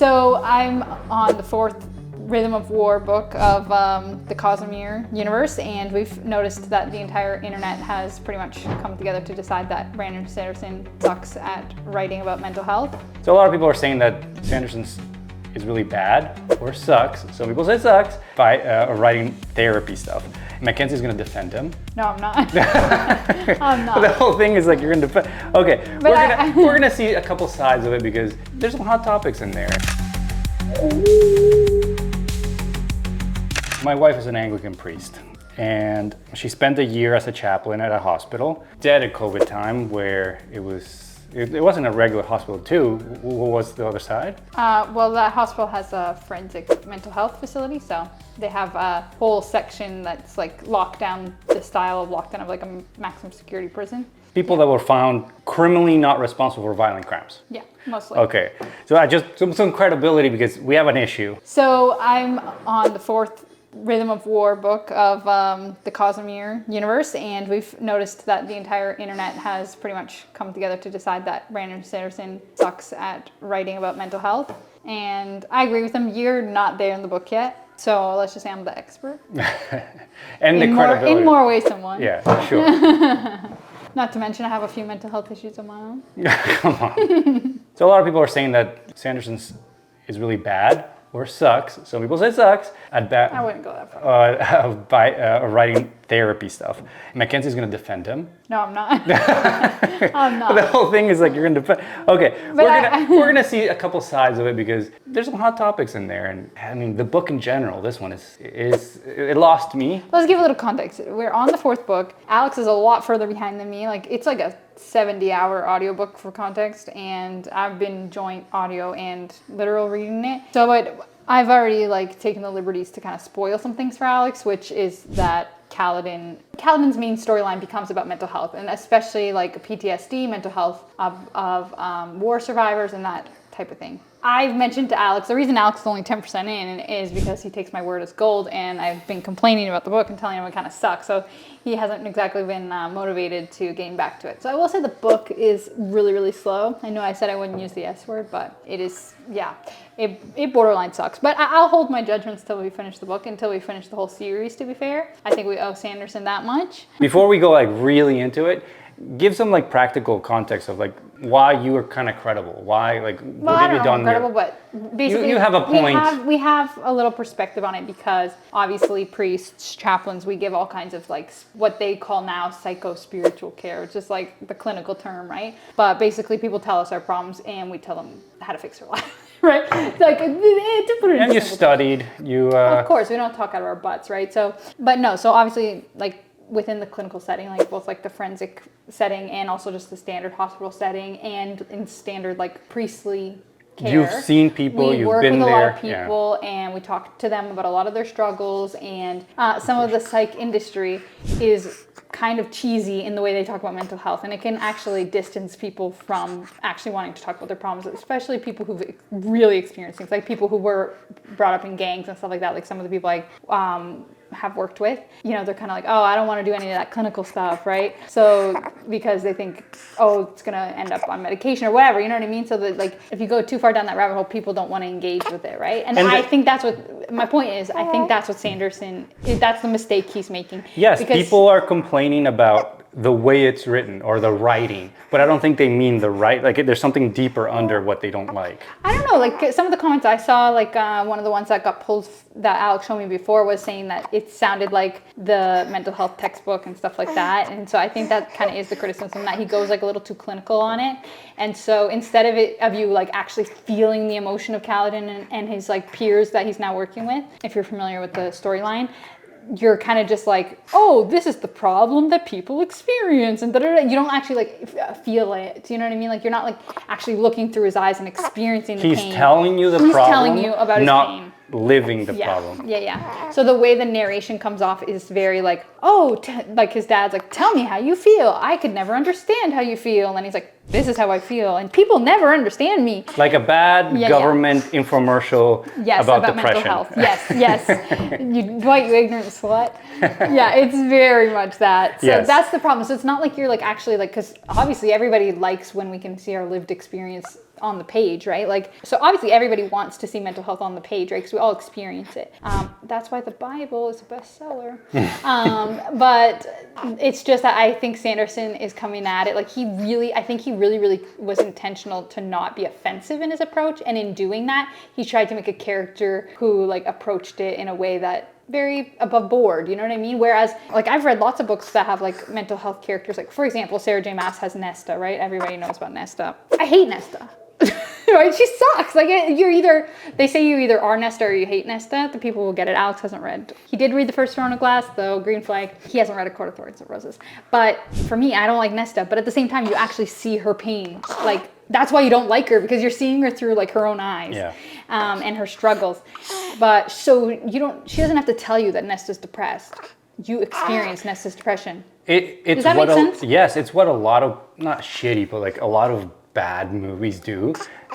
So I'm on the fourth Rhythm of War book of the Cosmere universe, and we've noticed that the entire internet has pretty much come together to decide that Brandon Sanderson sucks at writing about mental health. So a lot of people are saying that Sanderson is really bad or sucks. Some people say sucks by writing therapy stuff. Mackenzie's gonna defend him. No, I'm not. I'm not. The whole thing is like you're gonna defend. Okay, we're gonna see a couple sides of it because there's some hot topics in there. My wife is an Anglican priest, and she spent a year as a chaplain at a hospital. Dead at COVID time, where it wasn't a regular hospital too. What was the other side? Well, that hospital has a forensic mental health facility, so they have a whole section that's like locked down, the style of lockdown of like a maximum security prison. People that were found criminally not responsible for violent crimes. Yeah, mostly. Okay, so I just some credibility because we have an issue. So I'm on the fourth Rhythm of War book of the Cosmere universe, and we've noticed that the entire internet has pretty much come together to decide that Brandon Sanderson sucks at writing about mental health. And I agree with him. You're not there in the book yet, so let's just say I'm the expert. And the credibility. In more ways than one. Yeah, sure. Not to mention I have a few mental health issues of my own. Come on. So a lot of people are saying that Sanderson is really bad or sucks. Some people say sucks at I wouldn't go that far. by writing therapy stuff. Mackenzie's gonna defend him. No, I'm not. I'm not. The whole thing is like you're gonna defend. Okay, we're gonna see a couple sides of it because there's some hot topics in there, and I mean the book in general. This one it lost me. Let's give a little context. We're on the fourth book. Alex is a lot further behind than me. Like it's like a 70-hour audiobook for context, and I've been joint audio and literal reading it. So but I've already like taken the liberties to kind of spoil some things for Alex, which is that Kaladin's main storyline becomes about mental health, and especially like PTSD, mental health of war survivors and that type of thing. I've mentioned to Alex, the reason Alex is only 10% in is because he takes my word as gold, and I've been complaining about the book and telling him it kind of sucks, so he hasn't exactly been motivated to getting back to it. So I will say the book is really, really slow. I know I said I wouldn't use the S word, but it is, yeah, it borderline sucks. But I'll hold my judgments till we finish the book, until we finish the whole series, to be fair. I think we owe Sanderson that much. Before we go like really into it, give some like practical context of like why you are kind of credible. Why like well, what have you done? Credible, but basically you have a point. We have a little perspective on it because obviously priests, chaplains, we give all kinds of like what they call now psycho-spiritual care, which is like the clinical term, right? But basically people tell us our problems and we tell them how to fix their life. Right? Like to put it in and you studied, of course, we don't talk out of our butts, right? So, but no, so obviously like within the clinical setting, like both like the forensic setting and also just the standard hospital setting and in standard like priestly care. You've seen people, you've been there. We work with a lot of people, and we talk to them about a lot of their struggles, and some of the psych industry is kind of cheesy in the way they talk about mental health, and it can actually distance people from actually wanting to talk about their problems, especially people who've really experienced things, like people who were brought up in gangs and stuff like that, like some of the people like have worked with, you know, they're kind of like, oh, I don't want to do any of that clinical stuff, right? So because they think, oh, it's gonna end up on medication or whatever, you know what I mean? So that like if you go too far down that rabbit hole, people don't want to engage with it, right? And I think that's what my point is. I think that's what Sanderson, that's the mistake he's making. Yes, people are complaining about the way it's written or the writing, but I don't think they mean the right, like there's something deeper under what they don't like. I don't know, like some of the comments I saw, like one of the ones that got pulled that Alex showed me before was saying that it sounded like the mental health textbook and stuff like that, and so I think that kind of is the criticism, that he goes like a little too clinical on it, and so instead of you like actually feeling the emotion of Kaladin and his like peers that he's now working with, if you're familiar with the storyline, you're kind of just like, oh, this is the problem that people experience, and da-da-da. You don't actually like feel it. Do you know what I mean? Like you're not like actually looking through his eyes and experiencing the pain. He's telling you the problem. He's telling you about his pain. Living the problem. Yeah. So the way the narration comes off is very like, oh, like his dad's like, tell me how you feel. I could never understand how you feel. And then he's like, this is how I feel. And people never understand me. Like a bad government infomercial about depression. Mental health. Yes. Dwight, you ignorant slut. Yeah, it's very much that. So that's the problem. So it's not like you're like actually like, because obviously everybody likes when we can see our lived experience on the page, right? Like, so obviously everybody wants to see mental health on the page, right? Because we all experience it. That's why the Bible is a bestseller. But it's just that I think Sanderson is coming at it. Like I think he really was intentional to not be offensive in his approach. And in doing that, he tried to make a character who like approached it in a way that very above board, you know what I mean? Whereas, like, I've read lots of books that have, like, mental health characters. Like, for example, Sarah J. Maas has Nesta, right? Everybody knows about Nesta. I hate Nesta. Right? She sucks. Like, they say you either are Nesta or you hate Nesta. The people will get it. Alex hasn't read. He did read the first Throne of Glass, though, Green Flag. He hasn't read A Court of Thorns and Roses. But for me, I don't like Nesta. But at the same time, you actually see her pain. Like, that's why you don't like her, because you're seeing her through like her own eyes, and her struggles. But so she doesn't have to tell you that Nesta's depressed. You experience Nesta's depression. Does that make sense? Yes, it's what a lot of, not shitty, but like a lot of bad movies do.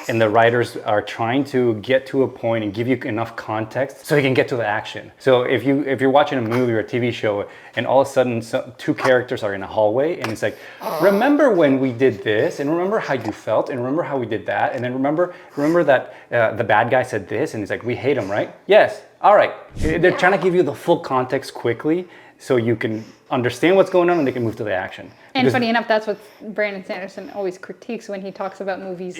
And the writers are trying to get to a point and give you enough context so you can get to the action. So if you're watching a movie or a TV show and all of a sudden two characters are in a hallway and it's like, remember when we did this, and remember how you felt, and remember how we did that, and then remember that the bad guy said this, and it's like, we hate him, right? Yes. All right. They're trying to give you the full context quickly so you can understand what's going on and they can move to the action. And funny enough, that's what Brandon Sanderson always critiques when he talks about movies,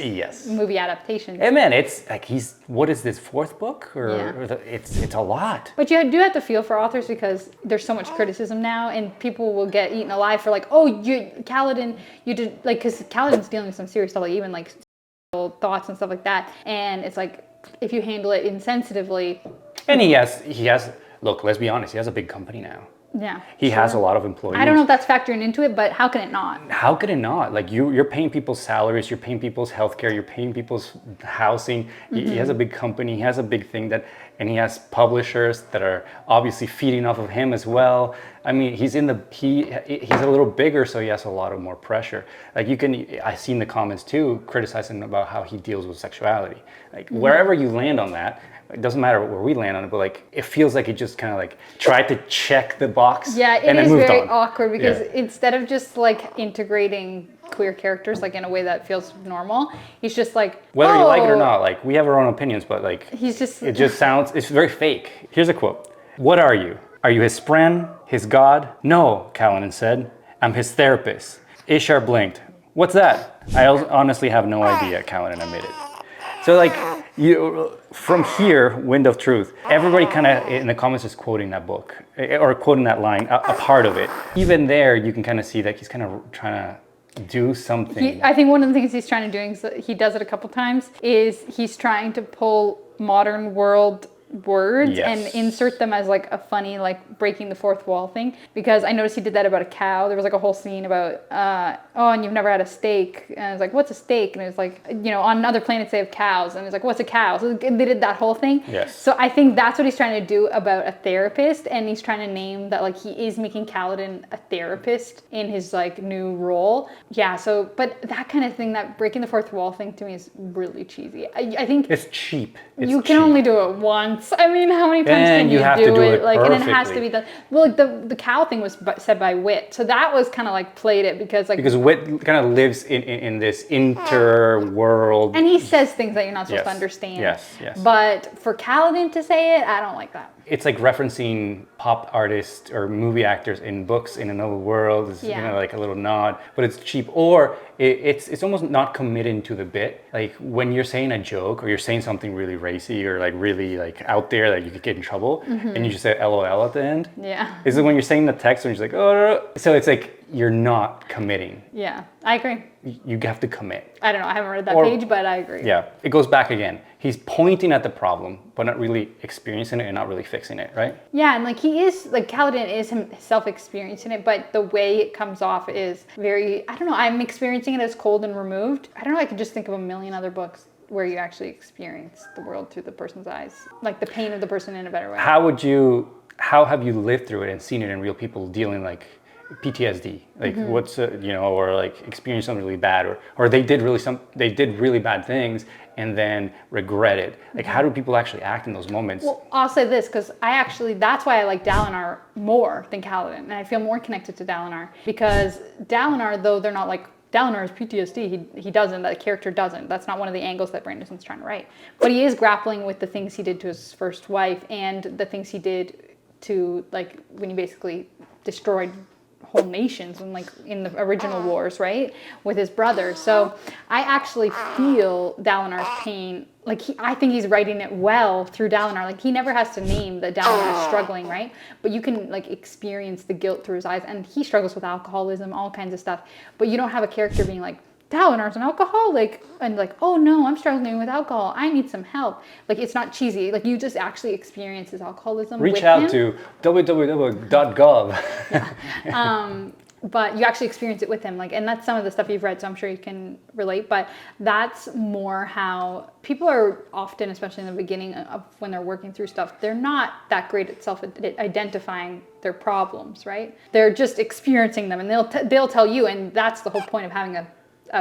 movie adaptations. And man, it's like what is this, fourth book? It's a lot. But you do have to feel for authors, because there's so much criticism now, and people will get eaten alive for like, Kaladin, you did, like, because Kaladin's dealing with some serious stuff, like even like thoughts and stuff like that. And it's like, if you handle it insensitively. And he has, look, let's be honest, he has a big company now. Yeah. He has a lot of employees. I don't know if that's factoring into it, but how can it not? How could it not? Like you're paying people's salaries, you're paying people's healthcare, you're paying people's housing. Mm-hmm. He has a big company, he has a big thing and he has publishers that are obviously feeding off of him as well. I mean, he's a little bigger, so he has a lot of more pressure. Like I've seen the comments too, criticizing about how he deals with sexuality. Like wherever you land on that, it doesn't matter where we land on it, but like it feels like he just kind of like tried to check the box. Yeah, and is moved very on. awkward, because instead of just like integrating queer characters like in a way that feels normal, he's just like, whether you like it or not, like we have our own opinions, but like it just sounds, it's very fake. Here's a quote. "What are you? Are you his friend? His god?" "No," Kaladin said. "I'm his therapist." Ishar blinked. "What's that?" "I honestly have no idea," Kaladin admitted. So like, from here, Wind of Truth, everybody kind of in the comments is quoting that book, or quoting that line, a part of it. Even there, you can kind of see that he's kind of trying to do something. I think one of the things he's trying to do, he does it a couple times, is he's trying to pull modern world words and insert them as like a funny, like breaking the fourth wall thing, because I noticed he did that about a cow. There was like a whole scene about and you've never had a steak, and I was like, what's a steak? And it was like, on other planets they have cows, and it's like, what's a cow? So they did that whole thing. So I think that's what he's trying to do about a therapist, and he's trying to name that, like, he is making Kaladin a therapist in his like new role. But that kind of thing, that breaking the fourth wall thing, to me is really cheesy. I think it's cheap. You can only do it once. I mean, how many times can you have to do it like, perfectly. and it has to be done. Well, like the cow thing was said by Wit, so that was kind of like played it, because Wit kind of lives in this inter-world, and he says things that you're not supposed to understand. Yes. But for Kaladin to say it, I don't like that. It's like referencing pop artists or movie actors in books in another world. It's like a little nod, but it's cheap, or it's almost not committing to the bit. Like when you're saying a joke or you're saying something really racy or like really like out there that you could get in trouble, and you just say LOL at the end. This is when you're saying the text and you're just like, oh, so it's like you're not committing. Yeah, I agree. You have to commit. I don't know. I haven't read that page, but I agree. Yeah, it goes back again. He's pointing at the problem, but not really experiencing it and not really fixing it, right? Yeah, and like Kaladin is himself experiencing it, but the way it comes off is very, I don't know, I'm experiencing it as cold and removed. I don't know, I could just think of a million other books where you actually experience the world through the person's eyes, like the pain of the person in a better way. How have you lived through it and seen it in real people dealing like PTSD, like what's or like experience something really bad, or they did really bad things and then regret it. Like how do people actually act in those moments? Well, I'll say this, because that's why I like Dalinar more than Kaladin, and I feel more connected to Dalinar, because Dalinar, though they're not like, Dalinar has PTSD. He doesn't. That character doesn't. That's not one of the angles that Brandon's trying to write. But he is grappling with the things he did to his first wife and the things he did to, like, when he basically destroyed whole nations and, like, in the original wars, right, with his brother. So I actually feel Dalinar's pain. Like, I think he's writing it well through Dalinar. Like, he never has to name that Dalinar is struggling, right? But you can, like, experience the guilt through his eyes. And he struggles with alcoholism, all kinds of stuff. But you don't have a character being like, Dalinar's an alcoholic, and like, oh no, I'm struggling with alcohol, I need some help. Like, it's not cheesy. Like, you just actually experience his alcoholism. Reach out to www.gov. But you actually experience it with him, like, and that's some of the stuff you've read, so I'm sure you can relate. But that's more how people are often, especially in the beginning of when they're working through stuff, they're not that great at self-identifying their problems, right? They're just experiencing them, and they'll tell you, and that's the whole point of having a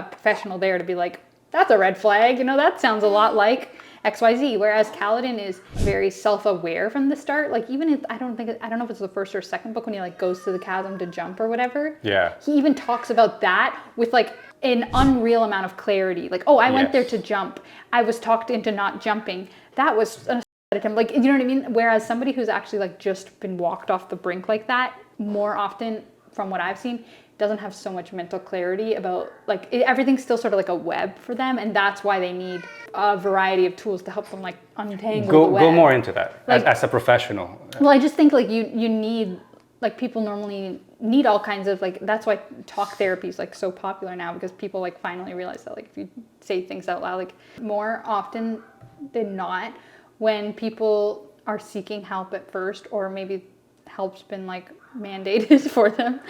professional there to be like, that's a red flag, you know, that sounds a lot like XYZ. Whereas Kaladin is very self-aware from the start. Like, even if, I don't know if it's the first or second book when he, like, goes to the chasm to jump or whatever. Yeah. He even talks about that with, like, an unreal amount of clarity. Like, oh, I went there to jump. I was talked into not jumping. That was an attempt. Like, you know what I mean? Whereas somebody who's actually, like, just been walked off the brink like that, more often, from what I've seen, doesn't have so much mental clarity about, like, everything's still sort of like a web for them, and that's why they need a variety of tools to help them, like, untangle the web. Go more into that, like, as a professional. Well, I just think, like, you need, like, people normally need all kinds of, like, that's why talk therapy is, like, so popular now, because people, like, finally realize that, like, if you say things out loud, like, more often than not, when people are seeking help at first, or maybe help's been, like, mandated for them,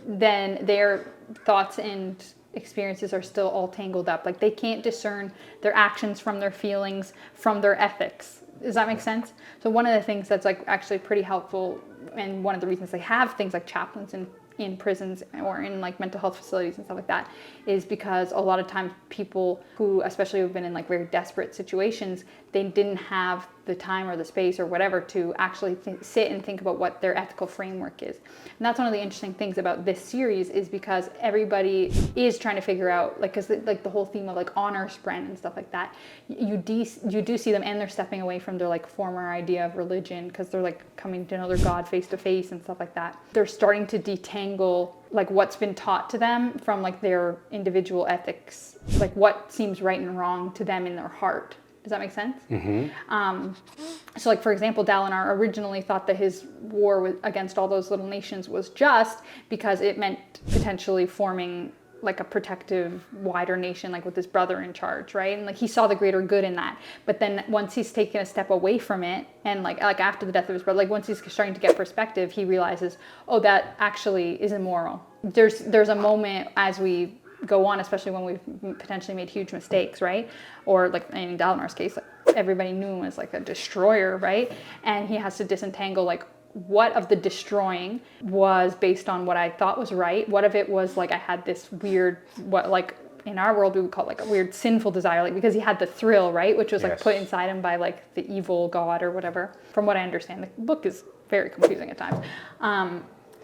then their thoughts and experiences are still all tangled up. Like, they can't discern their actions from their feelings, from their ethics. Does that make sense? So one of the things that's, like, actually pretty helpful, and one of the reasons they have things like chaplains in prisons or in, like, mental health facilities and stuff like that, is because a lot of times people who, especially who've been in, like, very desperate situations, they didn't have the time or the space or whatever to actually sit and think about what their ethical framework is. And that's one of the interesting things about this series, is because everybody is trying to figure out, like, because, like, the whole theme of, like, honor sprint and stuff like that, you do see them, and they're stepping away from their, like, former idea of religion, because they're, like, coming to know their God face to face and stuff like that. They're starting to detangle, like, what's been taught to them from, like, their individual ethics, like, what seems right and wrong to them in their heart. Does that make sense? Mm-hmm. So, like, for example, Dalinar originally thought that his war against all those little nations was just because it meant potentially forming, like, a protective, wider nation, like, with his brother in charge, right? And, like, he saw the greater good in that. But then once he's taken a step away from it, and, like after the death of his brother, like, once he's starting to get perspective, he realizes, oh, that actually is immoral. There's a moment as we go on, especially when we've potentially made huge mistakes, right? Or, like, in Dalinar's case, like, everybody knew him as, like, a destroyer, right? And he has to disentangle, like, what of the destroying was based on what I thought was right? What of it was, like, I had this weird, what, like, in our world we would call it, like, a weird sinful desire, like, because he had the thrill, right? Which was, like, put inside him by, like, the evil god or whatever. From what I understand, the book is very confusing at times.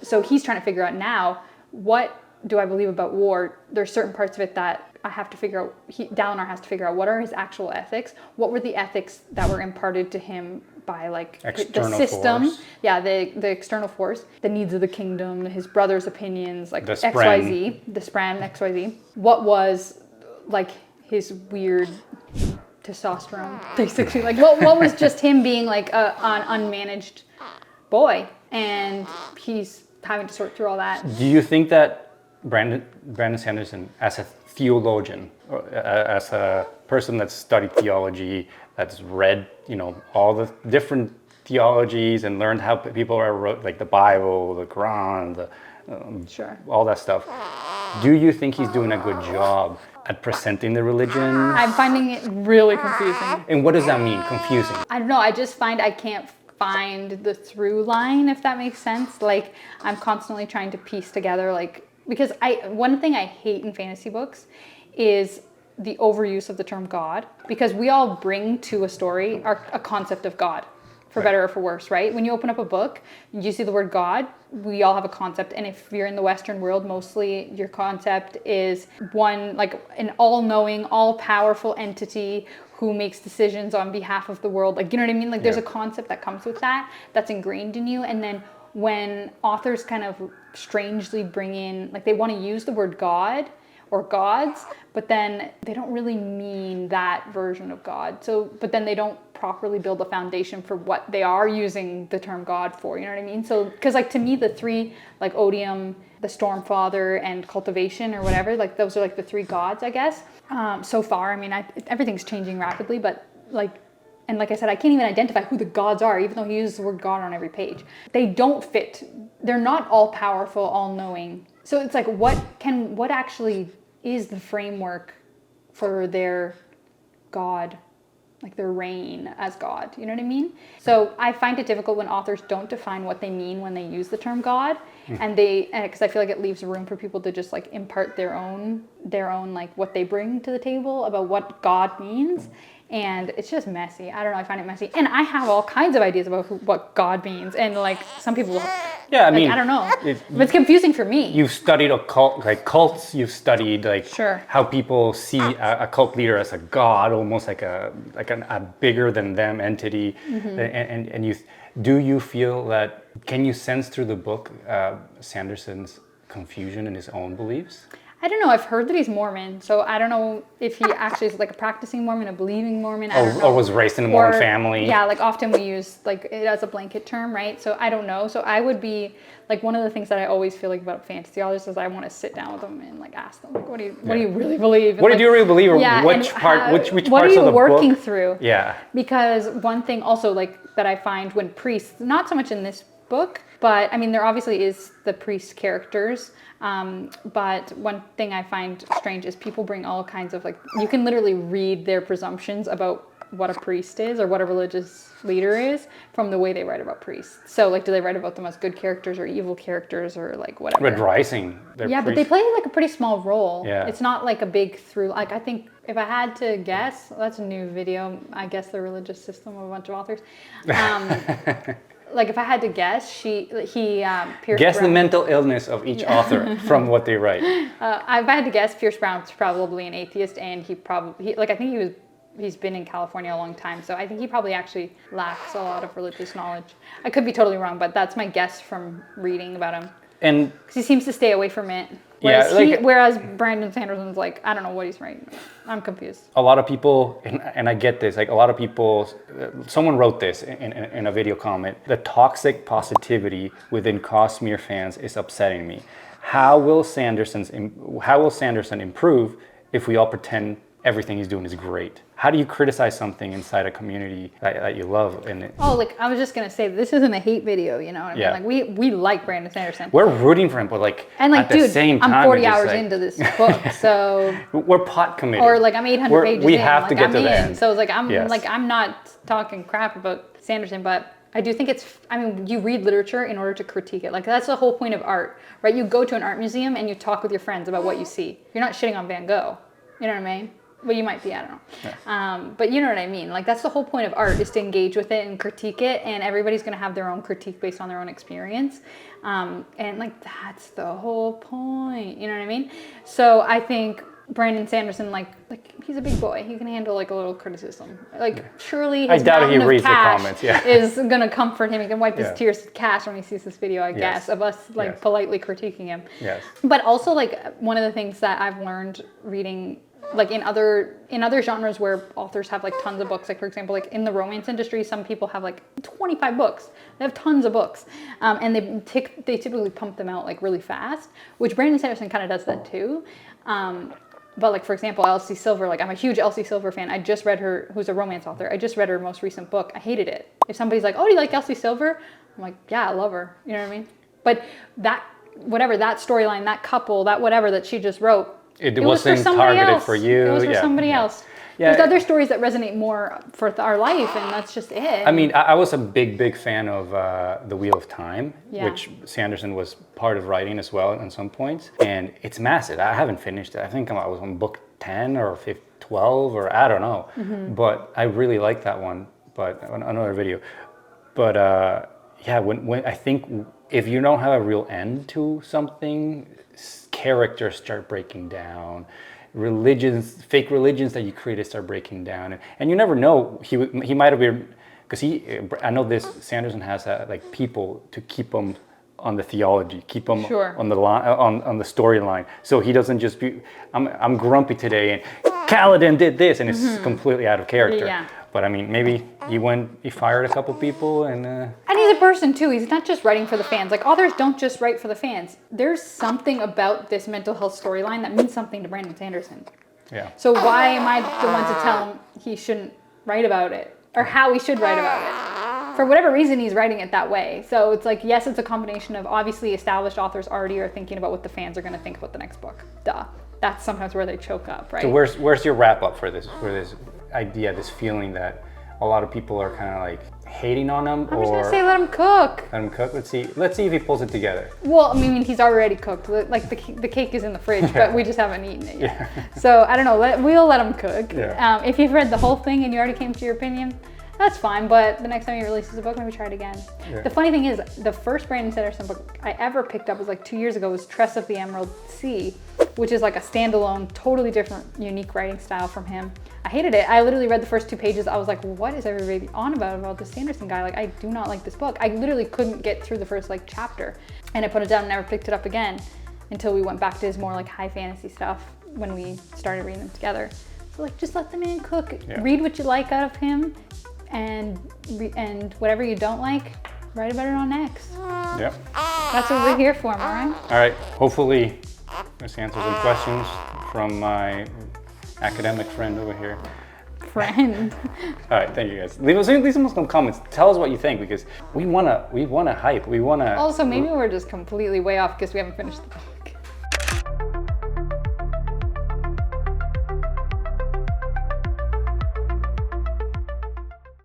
So he's trying to figure out now, what do I believe about war? There's certain parts of it that I have to figure out, Dalinar has to figure out, what are his actual ethics? What were the ethics that were imparted to him by, like, external the system? Force. Yeah, the external force, the needs of the kingdom, his brother's opinions, like, the XYZ, the Spran, XYZ. What was, like, his weird testosterone, basically? Like, what was just him being, like, an unmanaged boy? And he's having to sort through all that. Do you think that Brandon Sanderson, as a theologian, or as a person that's studied theology, that's read, you know, all the different theologies and learned how people are, like, the Bible, the Quran, all that stuff, do you think he's doing a good job at presenting the religion? I'm finding it really confusing. And what does that mean, confusing? I don't know, I just find I can't find the through line, if that makes sense. Like, I'm constantly trying to piece together, like, because one thing I hate in fantasy books is the overuse of the term God, because we all bring to a story a concept of God, for better or for worse, right? When you open up a book, you see the word God, we all have a concept. And if you're in the Western world, mostly your concept is one, like an all-knowing, all-powerful entity who makes decisions on behalf of the world. Like, you know what I mean? Like, there's a concept that comes with that, that's ingrained in you. And then when authors kind of strangely bring in, like, they want to use the word God or gods, but then they don't really mean that version of God. So, but then they don't properly build a foundation for what they are using the term God for, you know what I mean? So, because like to me, the three, like odium, the Stormfather, and cultivation or whatever, like those are like the three gods, I guess. So far, I mean, everything's changing rapidly, but like, and like I said, I can't even identify who the gods are, even though he uses the word God on every page. They don't fit. They're not all powerful, all knowing. So it's like, what actually is the framework for their God, like their reign as God, you know what I mean? So I find it difficult when authors don't define what they mean when they use the term God, and because I feel like it leaves room for people to just like impart their own like what they bring to the table about what God means. And it's just messy. I don't know. I find it messy. And I have all kinds of ideas about what God means. And like some people, yeah, I mean, I don't know. But it's confusing for me. You've studied cults. You've studied how people see a cult leader as a god, almost like a bigger than them entity. And do you feel that? Can you sense through the book Sanderson's confusion in his own beliefs? I don't know. I've heard that he's Mormon, so I don't know if he actually is like a practicing Mormon, a believing Mormon. I don't know. Or was raised in a Mormon family. Yeah, like often we use like it as a blanket term, right? So I don't know. So I would be like, one of the things that I always feel like about fantasy authors is I want to sit down with them and like ask them, like, what do you really believe? And, what do you really believe? Or which parts of the book? What are you working through? Yeah. Because one thing also like that I find when priests, not so much in this book, but I mean, there obviously is the priest characters. But one thing I find strange is people bring all kinds of like, you can literally read their presumptions about what a priest is or what a religious leader is from the way they write about priests. So like, do they write about them as good characters or evil characters or like whatever? Red Rising. Yeah, but they play like a pretty small role. Yeah. It's not like a big through, like I think if I had to guess, that's a new video, I guess the religious system of a bunch of authors. Like if I had to guess, Pierce Guess Brown, the mental illness of each author from what they write. If I had to guess, Pierce Brown's probably an atheist, and I think he's been in California a long time, so I think he probably actually lacks a lot of religious knowledge. I could be totally wrong, but that's my guess from reading about him. And because he seems to stay away from it. Whereas Brandon Sanderson's like, I don't know what he's writing about. I'm confused. A lot of people, and I get this, like a lot of people, someone wrote this in a video comment, the toxic positivity within Cosmere fans is upsetting me. How will Sanderson improve if we all pretend everything he's doing is great? How do you criticize something inside a community that you love? Like I was just gonna say, this isn't a hate video, you know what I mean? Like we like Brandon Sanderson. We're rooting for him, but at the same time, I'm 40 hours into this book, so we're pot committed. Or like I'm 800 pages in. We have to get to the end. So it's like I'm not talking crap about Sanderson, but I do think you read literature in order to critique it. Like that's the whole point of art, right? You go to an art museum and you talk with your friends about what you see. You're not shitting on Van Gogh. You know what I mean? Well, you might be, I don't know. Yeah. But you know what I mean? Like that's the whole point of art, is to engage with it and critique it, and everybody's gonna have their own critique based on their own experience. And like that's the whole point, you know what I mean? So I think Brandon Sanderson, like he's a big boy. He can handle like a little criticism. Like surely his mountain of cash is gonna comfort him. He can wipe his tears of cash when he sees this video, I guess, of us politely critiquing him. Yes. But also like one of the things that I've learned reading, like in other genres where authors have like tons of books, like for example, like in the romance industry, some people have like 25 books. They have tons of books, and they typically pump them out like really fast, which Brandon Sanderson kind of does that too. But like for example, Elsie Silver, like I'm a huge Elsie Silver fan. I just read her, who's a romance author. I just read her most recent book. I hated it. If somebody's like, oh, do you like Elsie Silver? I'm like, yeah, I love her. You know what I mean? But that storyline, that couple, that whatever that she just wrote, it wasn't targeted for you. It was for somebody else. Yeah. There's other stories that resonate more for our life, and that's just it. I mean, I was a big fan of The Wheel of Time, which Sanderson was part of writing as well at some points. And it's massive. I haven't finished it. I think I was on book 10 or 12 or I don't know. Mm-hmm. But I really like that one. But another video. But yeah, when I think if you don't have a real end to something, characters start breaking down. Fake religions that you created start breaking down, and you never know. He might have been, because I know this Sanderson has like people to keep him on the theology, keep him on the line, on the storyline, so he doesn't just be I'm grumpy today and Kaladin did this and it's completely out of character. Yeah. But I mean, maybe he fired a couple people and he's a person too. He's not just writing for the fans. Like authors don't just write for the fans. There's something about this mental health storyline that means something to Brandon Sanderson. Yeah. So why am I the one to tell him he shouldn't write about it or how he should write about it? For whatever reason, he's writing it that way. So it's like, yes, it's a combination of obviously established authors already are thinking about what the fans are going to think about the next book. Duh. That's sometimes where they choke up, right? So where's your wrap up for this idea, this feeling that a lot of people are kind of like hating on him? I'm just gonna say let him cook. Let him cook. Let's see if he pulls it together. Well, I mean, he's already cooked. Like the cake is in the fridge, but we just haven't eaten it yet. Yeah. So I don't know. We'll let him cook. Yeah. If you've read the whole thing and you already came to your opinion, that's fine. But the next time he releases a book, maybe try it again. Yeah. The funny thing is, the first Brandon Sanderson book I ever picked up was like 2 years ago. Was Tress of the Emerald Sea, which is like a standalone, totally different, unique writing style from him. I hated it. I literally read the first 2 pages. I was like, what is everybody on about this Sanderson guy? Like, I do not like this book. I literally couldn't get through the first like chapter, and I put it down and never picked it up again until we went back to his more like high fantasy stuff when we started reading them together. So like, just let the man cook. Yeah. Read what you like out of him, and whatever you don't like, write about it on X. Yep. That's what we're here for, all right? All right. Hopefully, this answers some questions from my academic friend over here. Friend. All right, thank you guys. Leave us some comments. Tell us what you think, because we wanna hype. We wanna. Also, maybe we're just completely way off because we haven't finished the book.